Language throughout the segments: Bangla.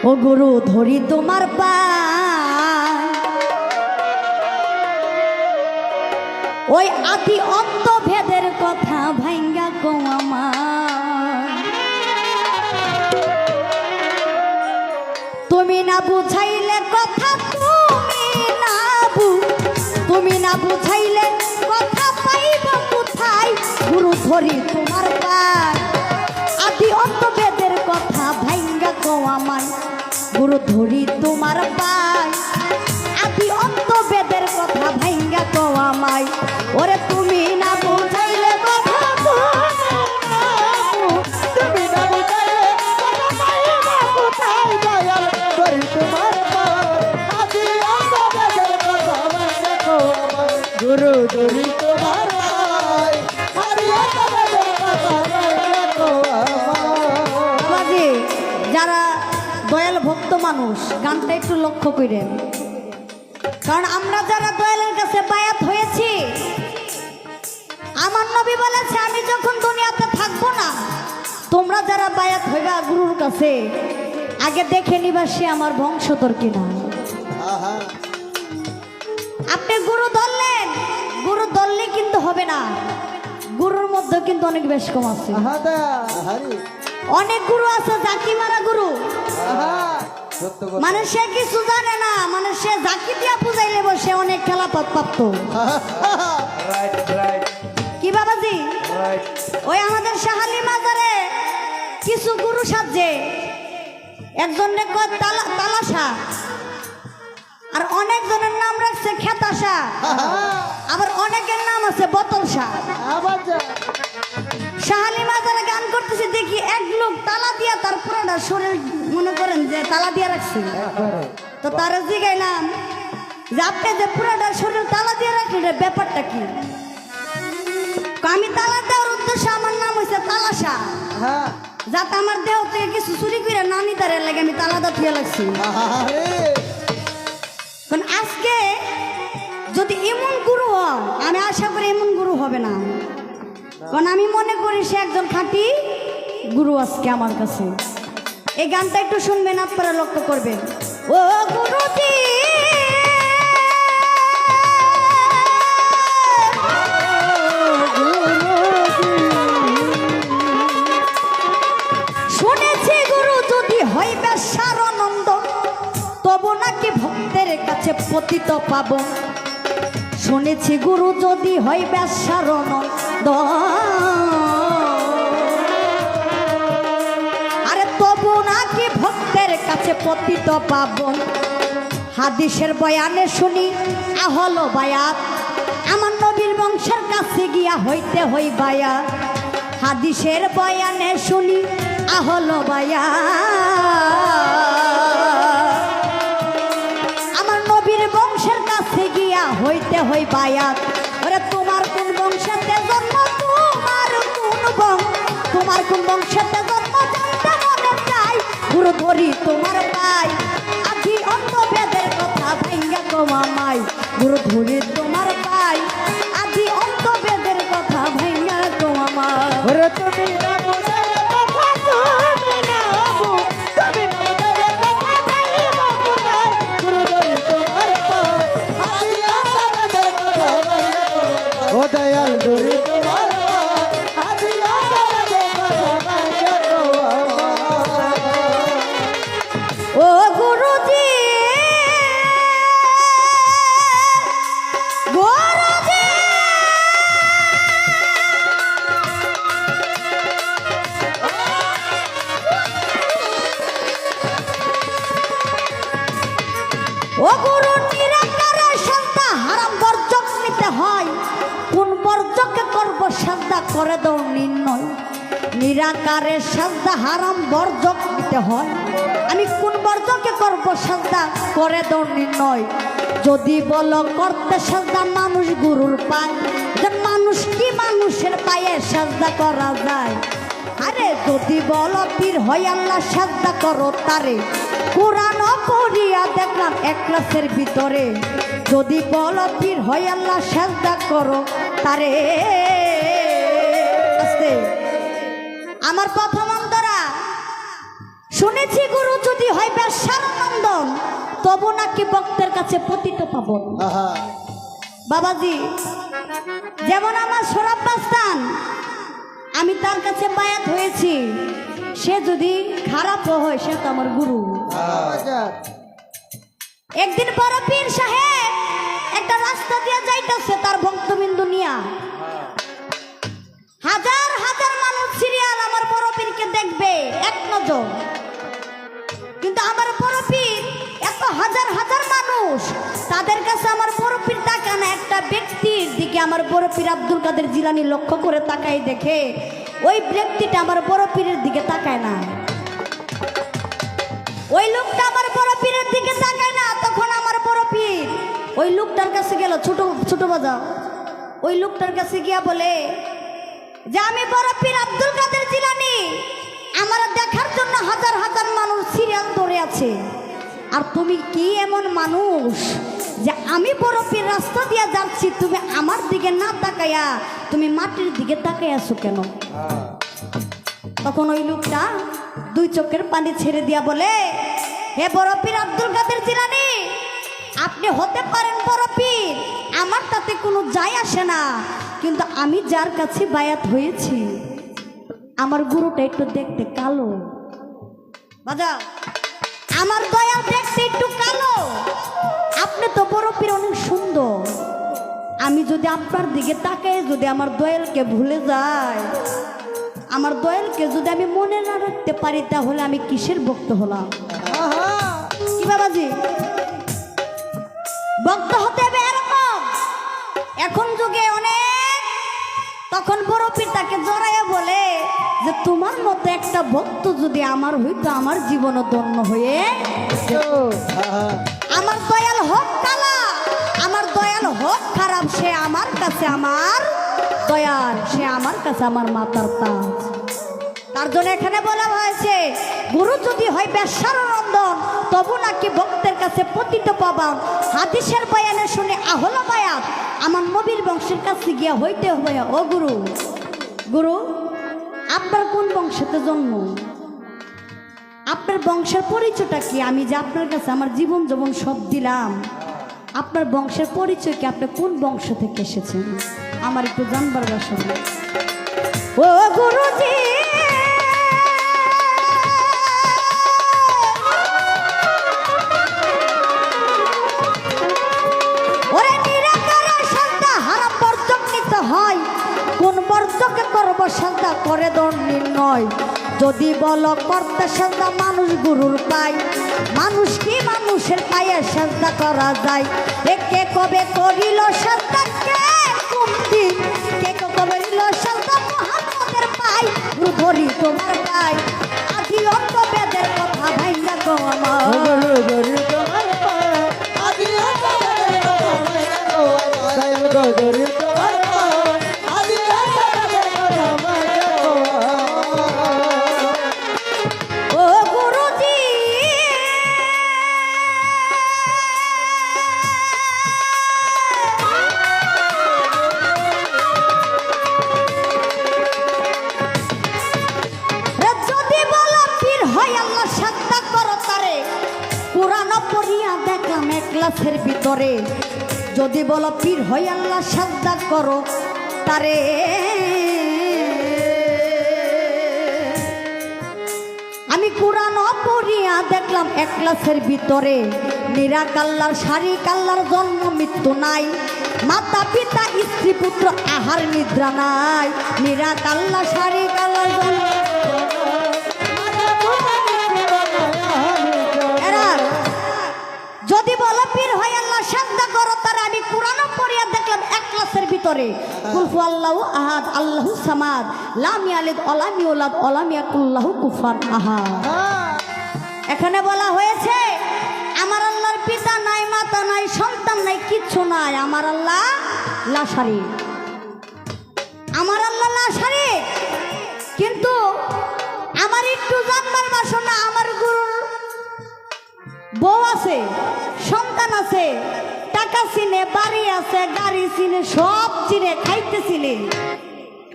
ও গুরু ধরি তোমার পায়, ওই আদি অন্ত ভেদের কথা ভাঙ্গা কো আমার। তুমি না বুঝাইলে কথা, তুমি না বুঝাইলে কথা পাইব কোথায়? গুরু ধরি তোমার পায়, আদি অন্ত ভেদের কথা ভাঙ্গা কো আমায়। গুরু ধরি তোমার পায়, আদি অন্ত বেদের কথা ভাঙ্গা কো আমায়। ওরে তুমি না বুঝাইলে কথা, তুমি না বুঝাইলে কথা পাইব কোথায়? দয়াল ধরি তোমার পায়, আদি অন্ত ভেদের কথা ভাঙ্গা কো আমায়। গুরু ধরি তোমার পায়, আদি অন্ত ভেদের কথা ভাঙ্গা কো আমায়। বাবাজি যারা দয়াল ভক্ত মানুষ গানটা একটু লক্ষ্য করেন, কারণ আমরা যারা দয়ালের কাছে বায়াত হয়েছি, আমার নবী বলেছে আমি যখন দুনিয়াতে থাকবো না, তোমরা যারা বায়াত হইবা গুরুর কাছে আগে দেখে নিবা সে আমার বংশধর কিনা। আপনি গুরু ধরলেন, গুরু ধরলে কিন্তু হবে না, গুরুর মধ্যে কিন্তু অনেক বেশ কম আছে। অনেক গুরু আছে জাকি মারা গুরু, মানে সে কিছু জানে না, মানে সে জাকি দিয়া বুঝাইলে বসে অনেক খেলা প্রাপ্ত। কি বাবাজি ওই আমাদের শাহালি মাজারে কিছু গুরু সাজে, একজন তালাশা, আর অনেক জনের নাম রাখছে খেতাশা, আবার অনেকের নাম আছে বোতলশা। শাহালি মাজারে গান করতেছে, দেখি এক লোক তালা দিয়া তার পুরোটা শরীর মনে করেন যে তালা দিয়া রাখছে। তো তারা জিগাইলাম যে আপনি যে পুরোটা শরীর তালা দিয়ে রাখলেন ব্যাপারটা কি? আমি তালা দেওয়ার উদ্দেশ্য আমার নাম হয়েছে তালাশা, যাতে আমার দেহ থেকে কিছু চুরি করে না নিতে লাগে আমি তালাদা থুয়ে লাগছি। কারণ আজকে যদি এমন গুরু হয়, আমি আশা করি এমন গুরু হবে না, কারণ আমি মনে করি সে একজন খাঁটি গুরু আজকে আমার কাছে। এই গানটা একটু শুনবেন, আপনারা লক্ষ্য করবেন। ও গুরুজি শুনেছি গুরু যদি হয় বেশ্যার আনন্দ, তবু নাকি ভক্তের কাছে পতিত পাব। শুনেছি গুরু যদি হয় বেশ্যার আনন্দ, আরে তবু নাকি ভক্তের কাছে পতিত পাবন। হাদিসের বয়ানে শুনি আহল বায়াত, আমার নবীর বংশের কাছে গিয়া হইতে হই বায়াত। হাদিসের বয়ানে শুনি আহল বায়াত, আমার নবীর বংশের কাছে গিয়া হইতে হই বায়াত। ওরে তোমার কোন বংশেতে জন্ম, তোমার কোন বংশেতে জন্ম জানতে মনে চাই। গুরু ধরি তোমার পায়, আদি অন্ত বেদের কথা ভাঙ্গা কো আমায়। গুরু ধরি তোমার পায়, আদি অন্ত বেদের কথা ভাঙ্গা কো আমায়। তুমি না বুঝাইলে কথা, তুমি না তুমি না বুঝাইলে কথা পাইব কোথায়? গুরু ধরি তোমার পায়, আদি অন্ত ভেদের কথা ভাঙ্গা কো আমায়। ও দয়াল ধরি তোমার পায়, আদি অন্ত ভেদের কথা ভাঙ্গা কো আমায়। ও গুরুজি গুরুজি ও গুরু নিরাকারের সাজদা হারাম বর্জক নিতে হয়, কোন বর্জকে করব সাজদা করে দাও নির্ণয়। নিরাকারের সাজদা হারাম বর্জক নিতে হয়, আমি কোন বর্জকে করব সাজদা করে দাও নির্ণয়। যদি বলো করতে সাজদা মানুষ গুরুর পায়, যে মানুষ কি মানুষের পায়ে সাজদা করা যায়? আরে যদি বলো পীর হয় আল্লাহ সাজদা করো তারে, কোরআন পড়িয়া দেখলাম এক ক্লাসের ভিতরে। যদি বলো পীর হয় আল্লাহ সাজদা করো তারে। আমার প্রথম অন্তরা শুনেছি গুরু যদি হয় বেশ তবু নাকি ভক্তের কাছে পতিত পাবন। আহা বাবাজি যেমন আমার সরাব বাস্তান, আমি তার কাছে বায়াত হয়েছি, সে যদি খারাপ হয় সে তো আমার গুরু। একদিন বড় পীর সাহেব একটা রাস্তা দিয়ে যাইতেছে তার ভক্তবিন্দু নিয়া, হাজার হাজার মানুষ সিরিয়াল আমার বড় পীরকে দেখবে এক নজর, কিন্তু আমার বড় পীর এত হাজার হাজার মানুষ তাদের কাছে আমার বড় পীর তাকায় না, একটা ব্যক্তির দিকে আমার বড় পীর আব্দুল কাদের জিলানী লক্ষ্য করে তাকাই, দেখে ওই ব্যক্তিটা আমার বড় পীরের দিকে তাকায় না, ওই লোকটা আমার বড় পীরের দিকে তাকায় না। তখন আমার বড় পীর ওই লোকটার কাছে গেল, ছোট ছোট বাজাও, ওই লোকটার কাছে গিয়া বলে যে আমি বড় পীর আব্দুল কাদের জিলানী, আমার দেখার জন্য হাজার হাজার মানুষ সিরিয়াল ধরে আছে, আর তুমি কি এমন মানুষ যে আমি বড় পীর রাস্তা দিয়ে যাচ্ছি তুমি আমার দিকে না তাকাইয়া তুমি মাটির দিকে তাকাই আছো কেন? তখন ওই লোকটা দুই চোখের পানি ছেড়ে দিয়া বলে, হে বড় পীর আব্দুল কাদের জিলানী, আপনি হতে পারেন বড় পীর, আমার তাতে কোনো যায় আসে না, কিন্তু আমি যার কাছে বায়াত হয়েছি আমার গুরুটা একটু দেখতে কালো, বাজা আমার দয়াল দেখতে একটু কালো, আপনি তো বড় পীর অনেক সুন্দর, আমি যদি আপনার দিকে তাকাই যদি আমার দয়ালকে ভুলে যায়, আমার দয়ালকে যদি আমি মনে না রাখতে পারি তাহলে আমি কিসের ভক্ত হলাম? কি বাবাজি ভক্ত হতে হবে এরকম, এখন যুগে অনেক, তখন বড় পীর তাকে জড়াইয়া বলে যে তোমার মতো একটা ভক্ত যদি আমার হইতো আমার জীবনও ধন্য হয়ে, আমার দয়াল হোক কালা, আমার দয়াল হোক খারাপ, সে আমার কাছে আমার দয়াল, সে আমার কাছে আমার মাতার তাজ। তার জন্য এখানে বলা হয়েছে গুরু যদি হয় বেশ্যার নন্দন তবু নাকি ভক্তের কাছে পতিত পাবা। হাদিসের বয়ানে শুনে আহল বায়াত আমার নবীর বংশের কাছে গিয়া হইতে হবে, ও গুরু, গুরু আপনার কোন বংশেতে জন্ম, আপনার বংশের পরিচয়টা কি? আমি যে আপনার কাছে আমার জীবন যৌবন সব দিলাম, আপনার বংশের পরিচয় কি? আপনি কোন বংশ থেকে এসেছেন আমার একটু জানবার বাসনা। ও গুরুজি ওরে নিরাকারে সাজদা হারাম বর্জক নিতে হয়, কোন বর্জকে করব সাজদা করে দর নির্ণয়, যদি বলো করতে সাজদা মানুষ গুরুর পায়, মানুষ কি মানুষের পায়ে সাজদা করা যায়, কে কবে করিল সাজদা, কে কোন দিন, কে করিল সাজদা মুহাম্মদের পাই, ধরি তোমার পাই আদি অন্ত বেদের কথা ভাইয়া গো আমার, ও গুরুজি যদি বলো পীর হয় আল্লাহ সাজদা করো তারে, কোরআন পড়িয়া দেখলাম এক ক্লাসের ভিতরে, যদি বলো পীর হয় আল্লাহ সাজদা করো তারে, আমি কোরআন পড়িয়া দেখলাম এক ক্লাসের ভিতরে, নিরাক আল্লাহর শারিক আল্লাহর জন্ম মৃত্যু নাই, মাতা পিতা স্ত্রী পুত্র আহার নিদ্রা নাই, নিরাক আল্লাহ শারিক আল্লাহর জন্ম, যদি বলো পীর হয় আল্লাহ সাজদা করো তারা, আমি কোরআন পড়িয়া দেখলাম এক ক্লাসের ভিতরে কুলহু আল্লাহু আহাদ আল্লাহু সামাদ লাম ইয়ালিদ ওয়ালাম ইউলাদ ওয়ালাম ইয়াকুল লাহু কুফুয়ান আহাদ। এখানে বলা হয়েছে আমার আল্লাহর পিতা নাই, মাতা নাই, সন্তান নাই, কিচ্ছু নাই, আমার আল্লাহ লাশারি, আমার আল্লাহ লাশারি। কিন্তু আমার একটু জানবার বাসনা, আমার গুরুর বউ আছে, সন্তান আছে, টাকা চিনে, বাড়ি আছে, গাড়ি চিনে, সব চিনে, খাইতে চিনে,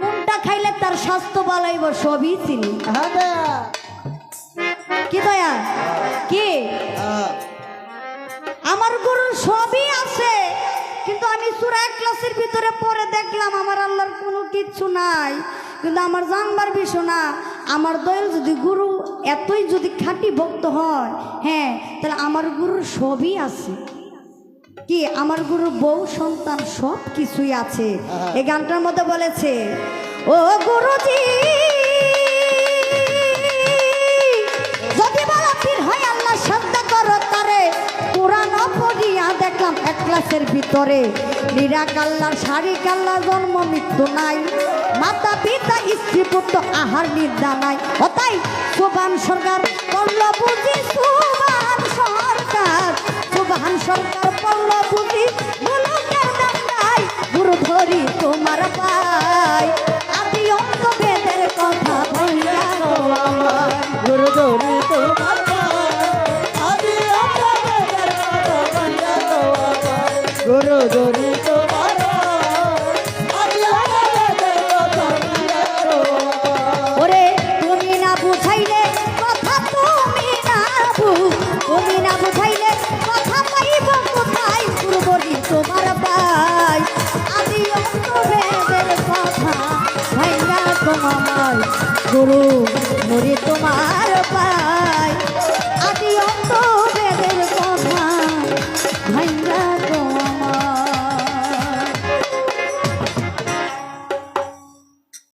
কোনটা খাইলে তার স্বাস্থ্য ভালো হইব সবই চিনি। কি দয়া কি সুরা ইখলাসের ভিতরে পরে দেখলাম আমার আল্লাহর কোনো কিচ্ছু নাই, কিন্তু আমার জানবার বিষয় না। আমার দয়াল যদি গুরু এতই যদি খাঁটি ভক্ত হয়, হ্যাঁ, তাহলে আমার গুরুর সবই আছে। কি আমার গুরুর বউ সন্তান সব কিছুই আছে। এই গানটার মধ্যে বলেছে, ও গুরুজি যদি বলা পীর হয় আল্লাহ শ্রদ্ধা করো তারে, কোরআন পড়িয়া দেখলাম ইখলাসের ভিতরে নিরাকাল্লার শারিক আল্লাহ জন্ম মৃত্যু নাই, মাতা পিতা স্ত্রী পুত্র আহার নিদ্রা নাই। ও তাই সুবহান সরকার পড়ল বুঝি, সুবহান সরকার, সুবহান সরকার পড়ল বুঝি, মুলুকের ডান্ডাই গুরু ধরি তোমার পাই, আদি অন্ত বেদের কথা বলিয়া গো আমার। গুরু ধরি তোমার পায়, আদি অন্ত বেদের কথা বলিয়া গো আমার। গুরু ধরি তোমার পায়, আদি অন্ত বেদের কথা বলিয়া গো আমার। ওরে তুমি না বুঝাইলে কথা, তুমি না বুঝাইলে কথা পাইব কোথায়, গুরু ধরি তোমার পাই, আদি অন্ত বেদের কথা ভাইয়া তোমার, গুরু ধরি তোমার